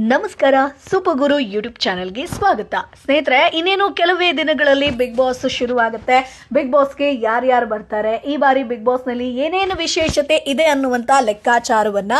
ನಮಸ್ಕಾರ ಸೂಪರ್ ಗುರು ಯೂಟ್ಯೂಬ್ ಚಾನೆಲ್ಗೆ ಸ್ವಾಗತ. ಸ್ನೇಹಿತರೆ, ಇನ್ನೇನು ಕೆಲವೇ ದಿನಗಳಲ್ಲಿ ಬಿಗ್ ಬಾಸ್ ಶುರುವಾಗುತ್ತೆ. ಬಿಗ್ ಬಾಸ್ಗೆ ಯಾರ್ಯಾರು ಬರ್ತಾರೆ, ಈ ಬಾರಿ ಬಿಗ್ ಬಾಸ್ನಲ್ಲಿ ಏನೇನು ವಿಶೇಷತೆ ಇದೆ ಅನ್ನುವಂಥ ಲೆಕ್ಕಾಚಾರವನ್ನ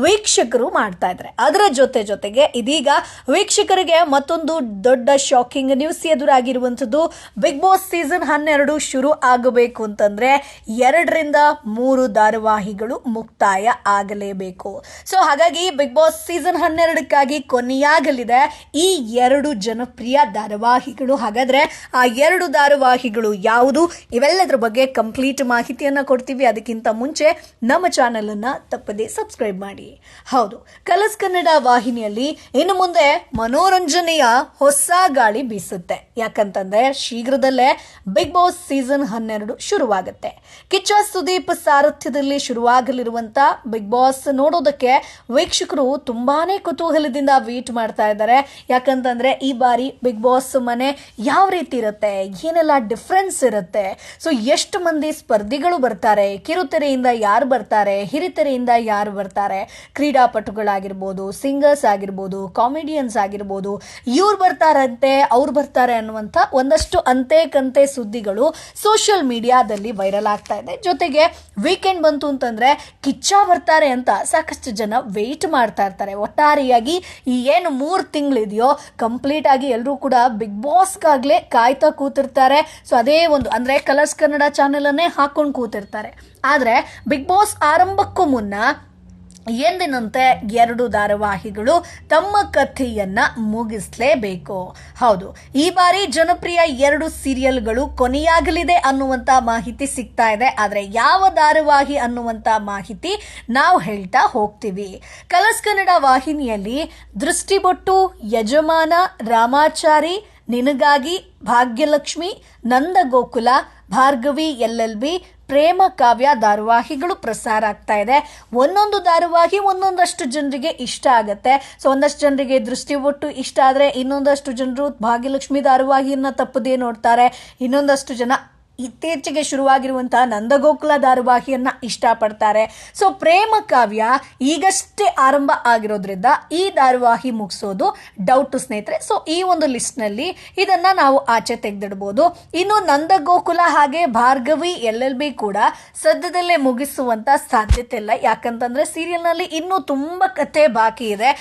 ವೀಕ್ಷಕರು ಮಾಡ್ತಾ ಇದ್ದಾರೆ. ಅದರ ಜೊತೆಗೆ ಇದೀಗ ವೀಕ್ಷಕರಿಗೆ ಮತ್ತೊಂದು ದೊಡ್ಡ ಶಾಕಿಂಗ್ ನ್ಯೂಸ್ ಎದುರಾಗಿರುವಂಥದ್ದು. ಬಿಗ್ ಬಾಸ್ ಸೀಸನ್ 12 ಶುರು ಆಗಬೇಕು ಅಂತಂದ್ರೆ 2-3 ಧಾರಾವಾಹಿಗಳು ಮುಕ್ತಾಯ ಆಗಲೇಬೇಕು. ಸೊ ಹಾಗಾಗಿ ಬಿಗ್ ಬಾಸ್ ಸೀಸನ್ 12 ಕೊನೆಯಾಗಲಿದೆ ಈ 2 ಜನಪ್ರಿಯ ಧಾರಾವಾಹಿಗಳು. ಹಾಗಾದ್ರೆ ಆ 2 ಧಾರಾವಾಹಿಗಳು ಯಾವುದು, ಇವೆಲ್ಲದರ ಬಗ್ಗೆ ಕಂಪ್ಲೀಟ್ ಮಾಹಿತಿಯನ್ನ ಕೊಡ್ತೀವಿ. ಅದಕ್ಕಿಂತ ಮುಂಚೆ ನಮ್ಮ ಚಾನೆಲ್ ಅನ್ನ ತಪ್ಪದೇ ಸಬ್ಸ್ಕ್ರೈಬ್ ಮಾಡಿ. ಹೌದು, ಕಲರ್ಸ್ ಕನ್ನಡ ವಾಹಿನಿಯಲ್ಲಿ ಇನ್ನು ಮುಂದೆ ಮನೋರಂಜನೆಯ ಹೊಸ ಗಾಳಿ ಬೀಸುತ್ತೆ. ಯಾಕಂತಂದ್ರೆ ಶೀಘ್ರದಲ್ಲೇ ಬಿಗ್ ಬಾಸ್ ಸೀಸನ್ 12 ಶುರುವಾಗುತ್ತೆ. ಕಿಚ್ಚ ಸುದೀಪ್ ಸಾರಥ್ಯದಲ್ಲಿ ಶುರುವಾಗಲಿರುವಂತ ಬಿಗ್ ಬಾಸ್ ನೋಡೋದಕ್ಕೆ ವೀಕ್ಷಕರು ತುಂಬಾನೇ ಕುತೂಹಲದಿಂದ ವೇಟ್ ಮಾಡ್ತಾ ಇದ್ದಾರೆ. ಯಾಕಂತಂದ್ರೆ ಈ ಬಾರಿ ಬಿಗ್ ಬಾಸ್ ಮನೆ ಯಾವ ರೀತಿ ಇರುತ್ತೆ, ಏನೆಲ್ಲ ಡಿಫ್ರೆನ್ಸ್ ಇರುತ್ತೆ, ಸೊ ಎಷ್ಟು ಮಂದಿ ಸ್ಪರ್ಧಿಗಳು ಬರ್ತಾರೆ, ಕಿರುತೆರೆಯಿಂದ ಯಾರು ಬರ್ತಾರೆ, ಹಿರಿತೆರೆಯಿಂದ ಯಾರು ಬರ್ತಾರೆ, ಕ್ರೀಡಾಪಟುಗಳಾಗಿರ್ಬೋದು, ಸಿಂಗರ್ಸ್ ಆಗಿರ್ಬೋದು, ಕಾಮಿಡಿಯನ್ಸ್ ಆಗಿರ್ಬೋದು, ಇವ್ರು ಬರ್ತಾರಂತೆ ಅವ್ರು ಬರ್ತಾರೆ ಅನ್ನುವಂಥ ಒಂದಷ್ಟು ಅಂತೆ ಕಂತೆ ಸುದ್ದಿಗಳು ಸೋಷಿಯಲ್ ಮೀಡಿಯಾದಲ್ಲಿ ವೈರಲ್ ಆಗ್ತಾ ಇದೆ. ಜೊತೆಗೆ ವೀಕೆಂಡ್ ಬಂತು ಅಂತಂದ್ರೆ ಕಿಚ್ಚ ಬರ್ತಾರೆ ಅಂತ ಸಾಕಷ್ಟು ಜನ ವೇಟ್ ಮಾಡ್ತಾ ಇರ್ತಾರೆ. ಒಟ್ಟಾರೆಯಾಗಿ ಈ ಏನು 3 ತಿಂಗಳಿದೆಯೋ ಕಂಪ್ಲೀಟ್ ಆಗಿ ಎಲ್ಲರೂ ಕೂಡ ಬಿಗ್ ಬಾಸ್ಗಾಗ್ಲೇ ಕಾಯ್ತಾ ಕೂತಿರ್ತಾರೆ. ಸೊ ಅದೇ ಒಂದು ಅಂದ್ರೆ ಕಲರ್ಸ್ ಕನ್ನಡ ಚಾನೆಲ್ ಅನ್ನೇ ಹಾಕೊಂಡು ಕೂತಿರ್ತಾರೆ. ಆದ್ರೆ ಬಿಗ್ ಬಾಸ್ ಆರಂಭಕ್ಕೂ ಮುನ್ನ ಎಂದಿನಂತೆ 2 ಧಾರಾವಾಹಿಗಳು ತಮ್ಮ ಕಥೆಯನ್ನ ಮುಗಿಸ್ಲೇಬೇಕು. ಹೌದು, ಈ ಬಾರಿ ಜನಪ್ರಿಯ 2 ಸೀರಿಯಲ್ಗಳು ಕೊನೆಯಾಗಲಿದೆ ಅನ್ನುವಂತ ಮಾಹಿತಿ ಸಿಗ್ತಾ ಇದೆ. ಆದ್ರೆ ಯಾವ ಧಾರಾವಾಹಿ ಅನ್ನುವಂತ ಮಾಹಿತಿ ನಾವು ಹೇಳ್ತಾ ಹೋಗ್ತೀವಿ. ಕಲರ್ಸ್ ಕನ್ನಡ ವಾಹಿನಿಯಲ್ಲಿ ದೃಷ್ಟಿಬೊಟ್ಟು, ಯಜಮಾನ, ರಾಮಾಚಾರಿ, ನಿನಗಾಗಿ, ಭಾಗ್ಯಲಕ್ಷ್ಮಿ, ನಂದಗೋಕುಲ, ಭಾರ್ಗವಿ LLB, ಪ್ರೇಮ ಕಾವ್ಯ ಧಾರಾವಾಹಿಗಳು ಪ್ರಸಾರ ಆಗ್ತಾ ಇದೆ. ಒಂದೊಂದು ಧಾರಾವಾಹಿ ಒಂದೊಂದಷ್ಟು ಜನರಿಗೆ ಇಷ್ಟ ಆಗತ್ತೆ. ಸೊ ಒಂದಷ್ಟು ಜನರಿಗೆ ದೃಷ್ಟಿಬೊಟ್ಟು ಇಷ್ಟ ಆದ್ರೆ ಇನ್ನೊಂದಷ್ಟು ಜನರು ಭಾಗ್ಯಲಕ್ಷ್ಮಿ ಧಾರಾವಾಹಿಯನ್ನ ತಪ್ಪದೇ ನೋಡ್ತಾರೆ. ಇನ್ನೊಂದಷ್ಟು ಜನ ಇತ್ತೀಚೆಗೆ ಶುರುವಾಗಿರುವಂತಹ ನಂದಗೋಕುಲ ಧಾರಾವಾಹಿಯನ್ನ ಇಷ್ಟಪಡ್ತಾರೆ. ಸೊ ಪ್ರೇಮ ಕಾವ್ಯ ಈಗಷ್ಟೇ ಆರಂಭ ಆಗಿರೋದ್ರಿಂದ ಈ ಧಾರಾವಾಹಿ ಮುಗಿಸೋದು ಡೌಟ್ ಸ್ನೇಹಿತರೆ. ಸೊ ಈ ಒಂದು ಲಿಸ್ಟ್ ನಲ್ಲಿ ಇದನ್ನ ನಾವು ಆಚೆ ತೆಗೆದಿಡಬಹುದು. ಇನ್ನು ನಂದಗೋಕುಲ ಹಾಗೆ ಭಾರ್ಗವಿ LLB ಕೂಡ ಸದ್ಯದಲ್ಲೇ ಮುಗಿಸುವಂತ ಸಾಧ್ಯತೆ ಇಲ್ಲ. ಯಾಕಂತಂದ್ರೆ ಸೀರಿಯಲ್ ನಲ್ಲಿ ಇನ್ನೂ ತುಂಬಾ ಕಥೆ ಬಾಕಿ ಇದೆ.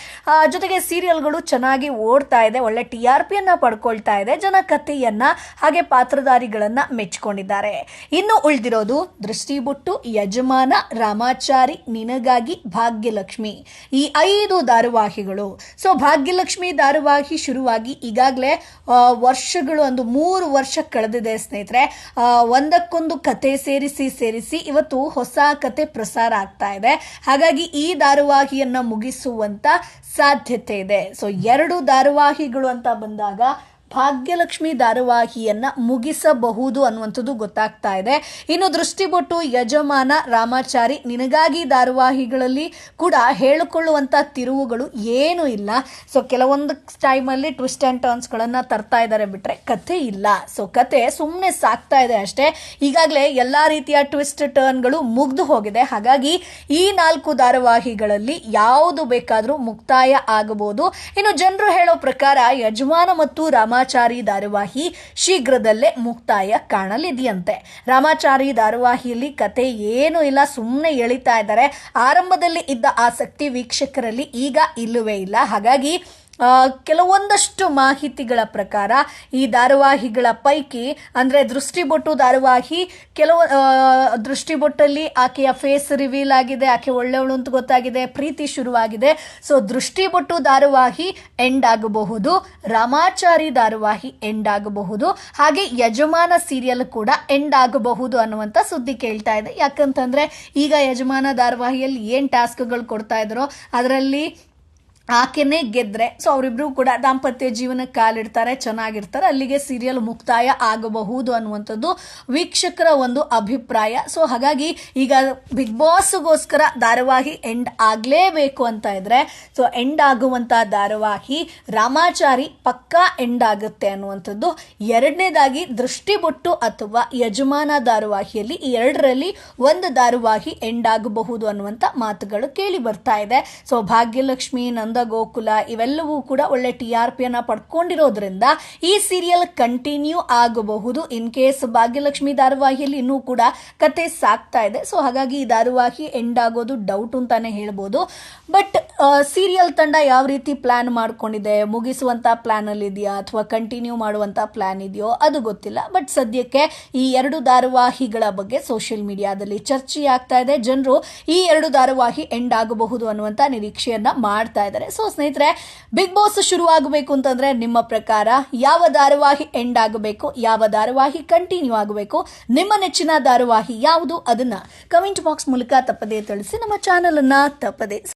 ಜೊತೆಗೆ ಸೀರಿಯಲ್ಗಳು ಚೆನ್ನಾಗಿ ಓಡ್ತಾ ಇದೆ, ಒಳ್ಳೆ TRP ಯನ್ನ ಪಡ್ಕೊಳ್ತಾ ಇದೆ, ಜನ ಕಥೆಯನ್ನ ಹಾಗೆ ಪಾತ್ರಧಾರಿಗಳನ್ನ ಮೆಚ್ಚಿಕೊಂಡಿದ್ದಾರೆ. ಇನ್ನು ಉಳಿದಿರೋದು ದೃಷ್ಟಿಬೊಟ್ಟು, ಯಜಮಾನ, ರಾಮಾಚಾರಿ, ನಿನಗಾಗಿ, ಭಾಗ್ಯಲಕ್ಷ್ಮಿ, ಈ 5 ಧಾರಾವಾಹಿಗಳು. ಸೊ ಭಾಗ್ಯಲಕ್ಷ್ಮಿ ಧಾರಾವಾಹಿ ಶುರುವಾಗಿ ಈಗಾಗಲೇ ವರ್ಷಗಳು 3 ವರ್ಷ ಕಳೆದಿದೆ ಸ್ನೇಹಿತರೆ. ಒಂದಕ್ಕೊಂದು ಕತೆ ಸೇರಿಸಿ ಇವತ್ತು ಹೊಸ ಕತೆ ಪ್ರಸಾರ ಆಗ್ತಾ ಇದೆ. ಹಾಗಾಗಿ ಈ ಧಾರಾವಾಹಿಯನ್ನ ಮುಗಿಸುವಂತ ಸಾಧ್ಯತೆ ಇದೆ. ಸೊ 2 ಧಾರಾವಾಹಿಗಳು ಅಂತ ಬಂದಾಗ ಭಾಗ್ಯಲಕ್ಷ್ಮಿ ಧಾರಾವಾಹಿಯನ್ನ ಮುಗಿಸಬಹುದು ಅನ್ನುವಂಥದ್ದು ಗೊತ್ತಾಗ್ತಾ ಇದೆ. ಇನ್ನು ದೃಷ್ಟಿಬೊಟ್ಟು, ಯಜಮಾನ, ರಾಮಾಚಾರಿ, ನಿನಗಾಗಿ ಧಾರಾವಾಹಿಗಳಲ್ಲಿ ಕೂಡ ಹೇಳಿಕೊಳ್ಳುವಂತ ತಿರುವುಗಳು ಏನೂ ಇಲ್ಲ. ಸೊ ಕೆಲವೊಂದು ಟೈಮಲ್ಲಿ ಟ್ವಿಸ್ಟ್ ಆ್ಯಂಡ್ ಟರ್ನ್ಸ್ಗಳನ್ನು ತರ್ತಾ ಇದ್ದಾರೆ, ಬಿಟ್ರೆ ಕಥೆ ಇಲ್ಲ. ಸೊ ಕತೆ ಸುಮ್ಮನೆ ಸಾಕ್ತಾ ಇದೆ ಅಷ್ಟೇ. ಈಗಾಗಲೇ ಎಲ್ಲಾ ರೀತಿಯ ಟ್ವಿಸ್ಟ್ ಟರ್ನ್ಗಳು ಮುಗ್ದು ಹೋಗಿದೆ. ಹಾಗಾಗಿ ಈ 4 ಧಾರಾವಾಹಿಗಳಲ್ಲಿ ಯಾವುದು ಬೇಕಾದರೂ ಮುಕ್ತಾಯ ಆಗಬಹುದು. ಇನ್ನು ಜನರು ಹೇಳೋ ಪ್ರಕಾರ ಯಜಮಾನ ಮತ್ತು ರಾಮಾಚಾರಿ ಧಾರಾವಾಹಿ ಶೀಘ್ರದಲ್ಲೇ ಮುಕ್ತಾಯ ಕಾಣಲಿದೆಯಂತೆ. ರಾಮಾಚಾರಿ ಧಾರಾವಾಹಿಯಲ್ಲಿ ಕತೆ ಏನೂ ಇಲ್ಲ, ಸುಮ್ಮನೆ ಎಳಿತಾ ಇದ್ದಾರೆ. ಆರಂಭದಲ್ಲಿ ಇದ್ದ ಆಸಕ್ತಿ ವೀಕ್ಷಕರಲ್ಲಿ ಈಗ ಇಲ್ಲವೇ ಇಲ್ಲ. ಹಾಗಾಗಿ ಕೆಲವೊಂದಷ್ಟು ಮಾಹಿತಿಗಳ ಪ್ರಕಾರ ಈ ಧಾರಾವಾಹಿಗಳ ಪೈಕಿ ಅಂದ್ರೆ ದೃಷ್ಟಿಬೊಟ್ಟು ಧಾರಾವಾಹಿ ದೃಷ್ಟಿಬೊಟ್ಟಲ್ಲಿ ಆಕೆಯ ಫೇಸ್ ರಿವೀಲ್ ಆಗಿದೆ, ಆಕೆ ಒಳ್ಳೆಯವಳು ಅಂತ ಗೊತ್ತಾಗಿದೆ, ಪ್ರೀತಿ ಶುರುವಾಗಿದೆ. ಸೊ ದೃಷ್ಟಿಬೊಟ್ಟು ಧಾರಾವಾಹಿ ಎಂಡ್ ಆಗಬಹುದು, ರಾಮಾಚಾರಿ ಧಾರಾವಾಹಿ ಎಂಡ್ ಆಗಬಹುದು, ಹಾಗೆ ಯಜಮಾನ ಸೀರಿಯಲ್ ಕೂಡ ಎಂಡ್ ಆಗಬಹುದು ಅನ್ನುವಂಥ ಸುದ್ದಿ ಕೇಳ್ತಾ ಇದೆ. ಯಾಕಂತಂದ್ರೆ ಈಗ ಯಜಮಾನ ಧಾರಾವಾಹಿಯಲ್ಲಿ ಏನ್ ಟಾಸ್ಕ್ಗಳು ಕೊಡ್ತಾ ಇದ್ರೋ ಅದರಲ್ಲಿ ಆಕೆನೇ ಗೆದ್ರೆ ಸೊ ಅವರಿಬ್ರು ಕೂಡ ದಾಂಪತ್ಯ ಜೀವನಕ್ಕೆ ಕಾಲಿಡ್ತಾರೆ, ಚೆನ್ನಾಗಿರ್ತಾರೆ, ಅಲ್ಲಿಗೆ ಸೀರಿಯಲ್ ಮುಕ್ತಾಯ ಆಗಬಹುದು ಅನ್ನುವಂಥದ್ದು ವೀಕ್ಷಕರ ಒಂದು ಅಭಿಪ್ರಾಯ. ಸೊ ಹಾಗಾಗಿ ಈಗ ಬಿಗ್ ಬಾಸ್ಗೋಸ್ಕರ ಧಾರಾವಾಹಿ ಎಂಡ್ ಆಗಲೇಬೇಕು ಅಂತ ಇದ್ರೆ ಸೊ ಎಂಡ್ ಆಗುವಂತ ಧಾರಾವಾಹಿ ರಾಮಾಚಾರಿ ಪಕ್ಕಾ ಎಂಡ್ ಆಗುತ್ತೆ ಅನ್ನುವಂಥದ್ದು. ಎರಡನೇದಾಗಿ ದೃಷ್ಟಿಬೊಟ್ಟು ಅಥವಾ ಯಜಮಾನ ಧಾರಾವಾಹಿಯಲ್ಲಿ ಈ 2ರಲ್ಲಿ ಒಂದು ಧಾರಾವಾಹಿ ಎಂಡ್ ಆಗಬಹುದು ಅನ್ನುವಂಥ ಮಾತುಗಳು ಕೇಳಿ ಬರ್ತಾ ಇದೆ. ಸೊ ಭಾಗ್ಯಲಕ್ಷ್ಮಿ, ನಂದ ಆನಂದ ಗೋಕುಲ ಇವೆಲ್ಲವೂ ಕೂಡ ಒಳ್ಳೆ TRP ಅನ್ನ ಪಡ್ಕೊಂಡಿರೋದ್ರಿಂದ ಈ ಸೀರಿಯಲ್ ಕಂಟಿನ್ಯೂ ಆಗಬಹುದು. ಇನ್ ಕೇಸ್ ಭಾಗ್ಯಲಕ್ಷ್ಮಿ ಧಾರಾವಾಹಿಯಲ್ಲಿ ಇನ್ನೂ ಕೂಡ ಕತೆ ಸಾಕ್ತಾ ಇದೆ. ಸೊ ಹಾಗಾಗಿ ಈ ಧಾರಾವಾಹಿ ಎಂಡ್ ಆಗೋದು ಡೌಟ್ ಅಂತಾನೆ ಹೇಳ್ಬೋದು. ಬಟ್ ಸೀರಿಯಲ್ ತಂಡ ಯಾವ ರೀತಿ ಪ್ಲಾನ್ ಮಾಡ್ಕೊಂಡಿದೆ, ಮುಗಿಸುವಂತ ಪ್ಲಾನ್ ಅಲ್ಲಿ ಇದೆಯಾ ಅಥವಾ ಕಂಟಿನ್ಯೂ ಮಾಡುವಂತ ಪ್ಲಾನ್ ಇದೆಯೋ ಅದು ಗೊತ್ತಿಲ್ಲ. ಬಟ್ ಸದ್ಯಕ್ಕೆ ಈ ಎರಡು ಧಾರಾವಾಹಿಗಳ ಬಗ್ಗೆ ಸೋಷಿಯಲ್ ಮೀಡಿಯಾದಲ್ಲಿ ಚರ್ಚೆ ಆಗ್ತಾ ಇದೆ. ಜನರು ಈ ಎರಡು ಧಾರಾವಾಹಿ ಎಂಡ್ ಆಗಬಹುದು ಅನ್ನುವಂತ ನಿರೀಕ್ಷೆಯನ್ನ ಮಾಡ್ತಾ ಇದ್ದಾರೆ. ಸೊ ಸ್ನೇಹಿತರೆ, ಬಿಗ್ ಬಾಸ್ ಶುರುವಾಗಬೇಕು ಅಂತಂದ್ರೆ ನಿಮ್ಮ ಪ್ರಕಾರ ಯಾವ ಧಾರಾವಾಹಿ ಎಂಡ್ ಆಗಬೇಕು, ಯಾವ ಧಾರಾವಾಹಿ ಕಂಟಿನ್ಯೂ ಆಗಬೇಕು, ನಿಮ್ಮ ನೆಚ್ಚಿನ ಧಾರಾವಾಹಿ ಯಾವುದು, ಅದನ್ನ ಕಮೆಂಟ್ ಬಾಕ್ಸ್ ಮೂಲಕ ತಪ್ಪದೇ ತಿಳಿಸಿ. ನಮ್ಮ ಚಾನೆಲ್ ಅನ್ನ ತಪ್ಪದೇ